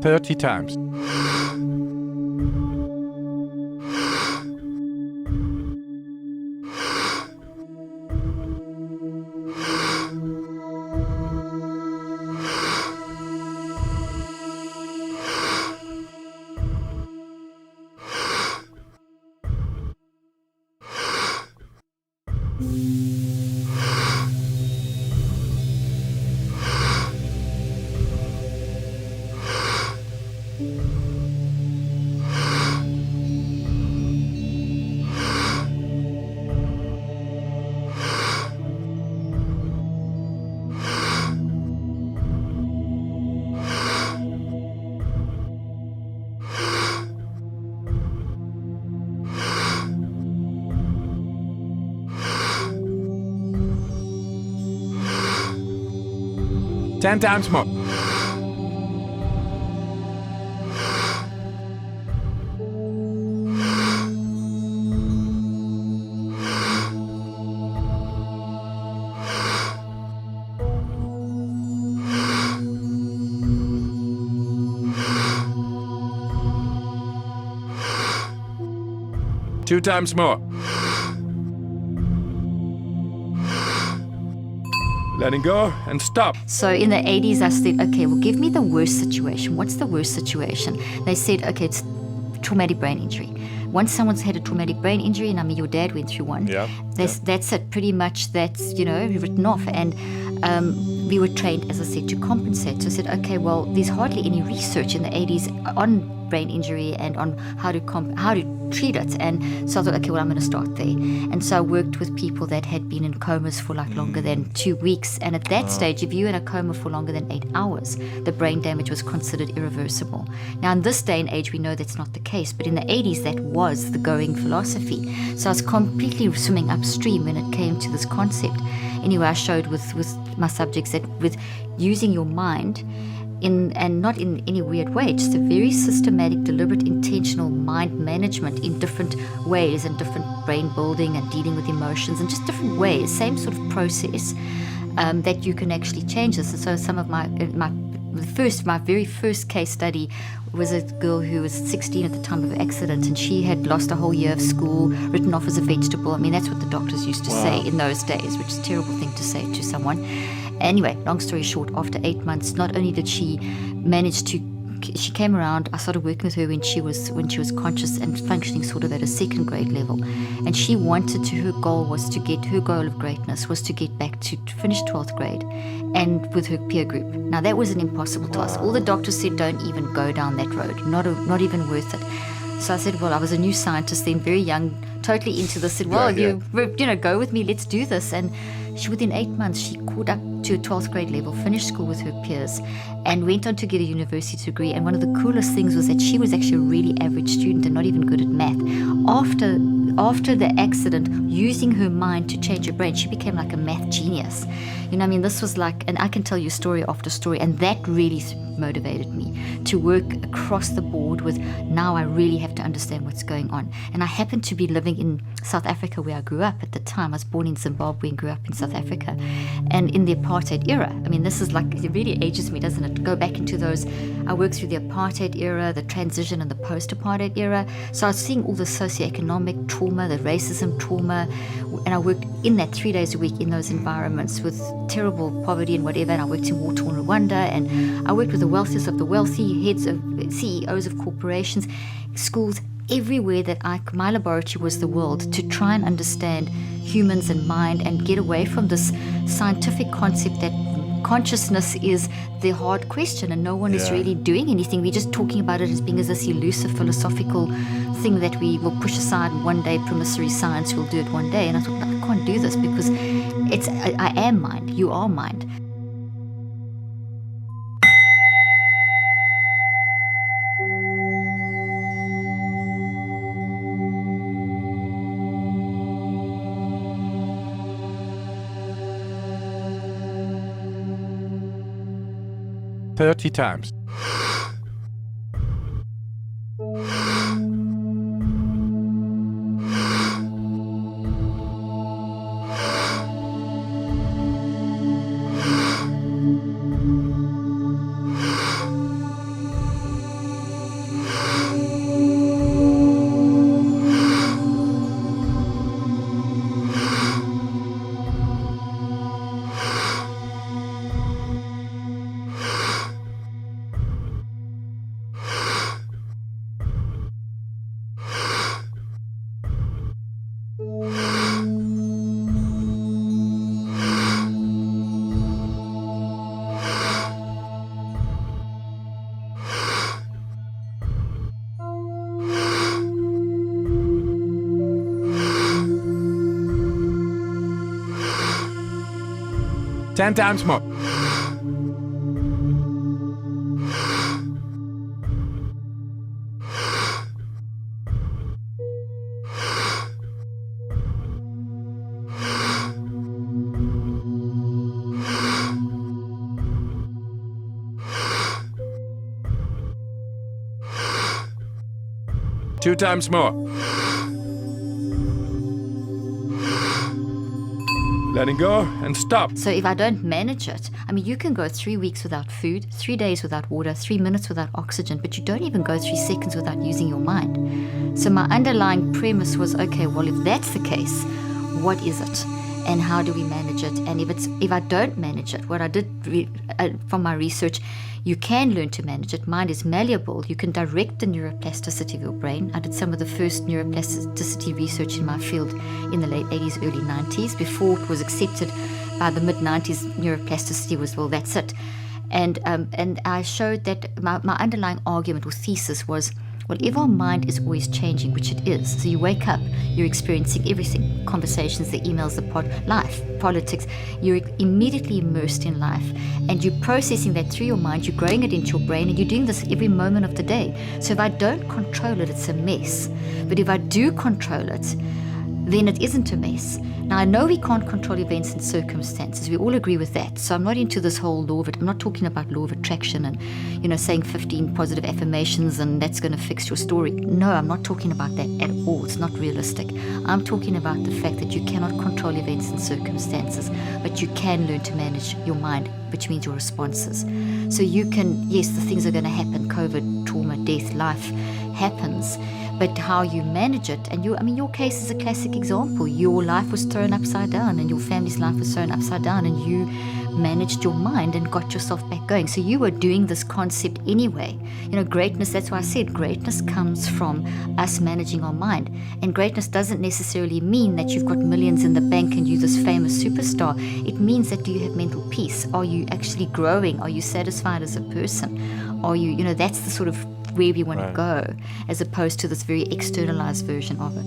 30 times. Ten times more. Two times more. Letting go and stop. So in the 80s, I said, okay, well, give me the worst situation. What's the worst situation? They said, okay, it's traumatic brain injury. Once someone's had a traumatic brain injury, and I mean, your dad went through one, that's it. Pretty much that's, written off. And we were trained, as I said, to compensate. So I said, okay, well, there's hardly any research in the 80s on brain injury and on how to treat it. And so I thought, okay, well, I'm going to start there. And so I worked with people that had been in comas for like longer than 2 weeks. And at that stage, if you were in a coma for longer than 8 hours, the brain damage was considered irreversible. Now, in this day and age, we know that's not the case. But in the 80s, that was the going philosophy. So I was completely swimming upstream when it came to this concept. Anyway, I showed with my subjects that with using your mind, and not in any weird way, just a very systematic, deliberate, intentional mind management in different ways and different brain building and dealing with emotions and just different ways, same sort of process, that you can actually change this. And so some of my very first case study was a girl who was 16 at the time of the accident, and she had lost a whole year of school, written off as a vegetable. I mean, that's what the doctors used to say in those days, which is a terrible thing to say to someone. Anyway, long story short, after 8 months, not only did she manage to, she came around, I started working with her when she was conscious and functioning sort of at a second grade level. And she wanted to, her goal of greatness was to get back to finish 12th grade and with her peer group. Now that was an impossible task. All the doctors said, don't even go down that road, not even worth it. So I said, well, I was a new scientist then, very young, totally into this, said, well, you go with me, let's do this. And within 8 months, she caught up to a 12th grade level, finished school with her peers, and went on to get a university degree. And one of the coolest things was that she was actually a really average student and not even good at math. After the accident, using her mind to change her brain, she became like a math genius. This was like, and I can tell you story after story, and that really motivated me to work across the board with, now I really have to understand what's going on. And I happened to be living in South Africa where I grew up at the time. I was born in Zimbabwe and grew up in South Africa. And in the apartheid era, this is like, it really ages me, doesn't it? Go back into those, I worked through the apartheid era, the transition and the post-apartheid era. So I was seeing all the socioeconomic trauma, the racism trauma, and I worked in that 3 days a week in those environments with terrible poverty and whatever. And I worked in war-torn Rwanda, and I worked with the wealthiest of the wealthy, heads of CEOs of corporations, schools, everywhere that my laboratory was the world, to try and understand humans and mind and get away from this scientific concept that consciousness is the hard question and no one is really doing anything. We're just talking about it as being as this elusive philosophical thing that we will push aside one day, promissory science will do it one day. And I thought, no, I can't do this because I am mind, you are mind. "30 times. 10 times more. Two times more. Letting go and stop. So if I don't manage it, I mean, you can go 3 weeks without food, 3 days without water, 3 minutes without oxygen, but you don't even go 3 seconds without using your mind. So my underlying premise was, okay, well, if that's the case, what is it? And how do we manage it? And if I don't manage it, what I did from my research, you can learn to manage it. Mind is malleable. You can direct the neuroplasticity of your brain. I did some of the first neuroplasticity research in my field in the late 80s, early 90s. Before it was accepted by the mid-90s, neuroplasticity was, well, that's it. And I showed that my underlying argument or thesis was, well, if our mind is always changing, which it is, so you wake up, you're experiencing everything, conversations, the emails, life, politics, you're immediately immersed in life, and you're processing that through your mind, you're growing it into your brain, and you're doing this every moment of the day. So if I don't control it, it's a mess. But if I do control it, then it isn't a mess. Now, I know we can't control events and circumstances. We all agree with that. So I'm not into this whole law of it. I'm not talking about law of attraction and, saying 15 positive affirmations and that's going to fix your story. No, I'm not talking about that at all. It's not realistic. I'm talking about the fact that you cannot control events and circumstances, but you can learn to manage your mind, which means your responses. So you can, yes, the things are going to happen. COVID, trauma, death, life happens. But how you manage it, and your case is a classic example. Your life was thrown upside down and your family's life was thrown upside down and you managed your mind and got yourself back going. So you were doing this concept anyway. Greatness, that's why I said greatness comes from us managing our mind. And greatness doesn't necessarily mean that you've got millions in the bank and you're this famous superstar. It means that do you have mental peace? Are you actually growing? Are you satisfied as a person? Are you, that's the sort of where we want to go, as opposed to this very externalized version of it.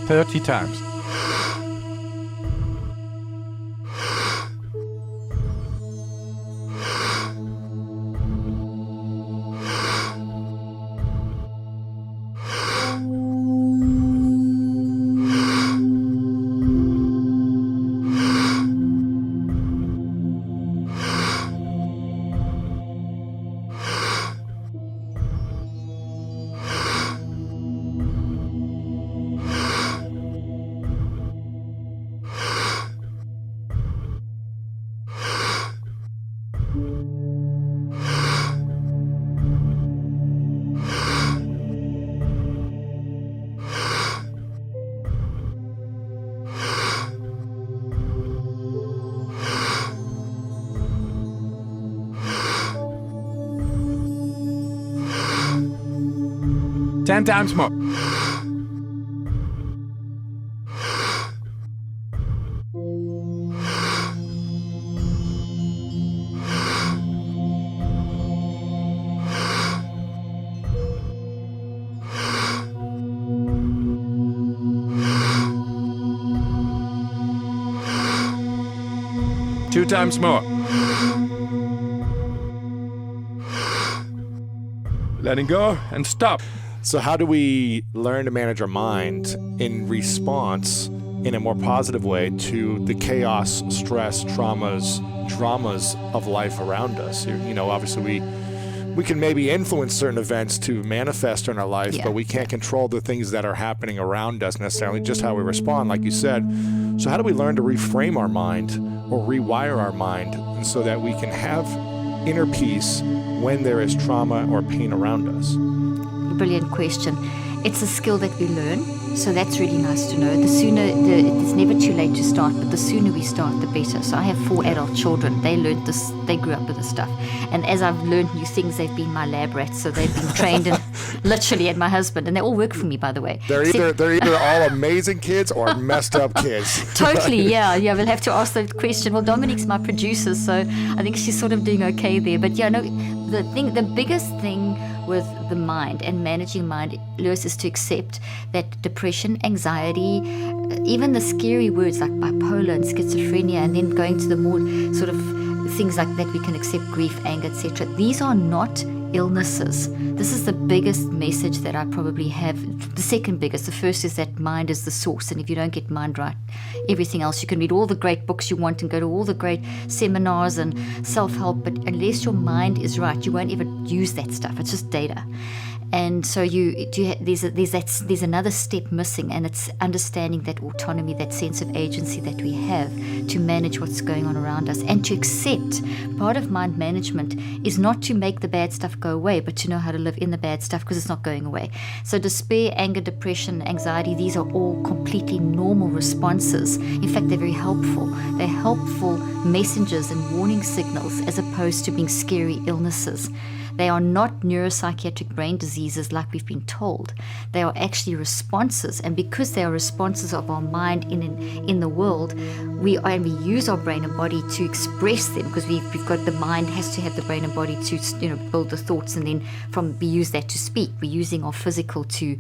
Thirty times. Ten times more. 2 times more. Letting go and stop. So how do we learn to manage our mind in response in a more positive way to the chaos, stress, traumas, dramas of life around us? Obviously we can maybe influence certain events to manifest in our life, but we can't control the things that are happening around us necessarily, just how we respond, like you said. So how do we learn to reframe our mind or rewire our mind so that we can have inner peace when there is trauma or pain around us? Brilliant question. It's a skill that we learn, so that's really nice to know. It's never too late to start, but the sooner we start, the better. So I have 4 adult children. They learned this, they grew up with this stuff. And as I've learned new things, they've been my lab rats, so they've been trained in, literally, and my husband, and they all work for me, by the way. They're either all amazing kids or messed up kids. Totally, yeah. We'll have to ask that question. Well, Dominique's my producer, so I think she's sort of doing okay there. But the biggest thing with the mind and managing mind, Lewis, is to accept that depression, anxiety, even the scary words like bipolar and schizophrenia, and then going to the more sort of things like that we can accept, grief, anger, etc. These are not illnesses. This is the biggest message that I probably have. The second biggest. The first is that mind is the source, and if you don't get mind right, everything else, you can read all the great books you want and go to all the great seminars and self-help, but unless your mind is right, you won't ever use that stuff. It's just data. And so there's another step missing, and it's understanding that autonomy, that sense of agency that we have to manage what's going on around us, and to accept part of mind management is not to make the bad stuff go away, but to know how to live in the bad stuff because it's not going away. So despair, anger, depression, anxiety, these are all completely normal responses. In fact, they're very helpful. They're helpful messengers and warning signals as opposed to being scary illnesses. They are not neuropsychiatric brain diseases like we've been told. They are actually responses, and because they are responses of our mind in the world, we use our brain and body to express them, because we've got the mind has to have the brain and body to build the thoughts, and then we use that to speak. We're using our physical to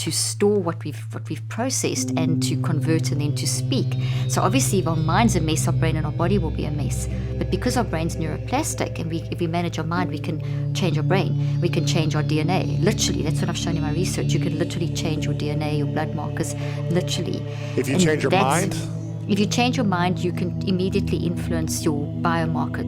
store what we've processed and to convert and then to speak. So obviously, if our mind's a mess, our brain and our body will be a mess. But because our brain's neuroplastic, and if we manage our mind, we can change our brain. We can change our DNA. Literally, that's what I've shown in my research. You can literally change your DNA, your blood markers, literally. If you change your mind? If you change your mind, you can immediately influence your biomarker.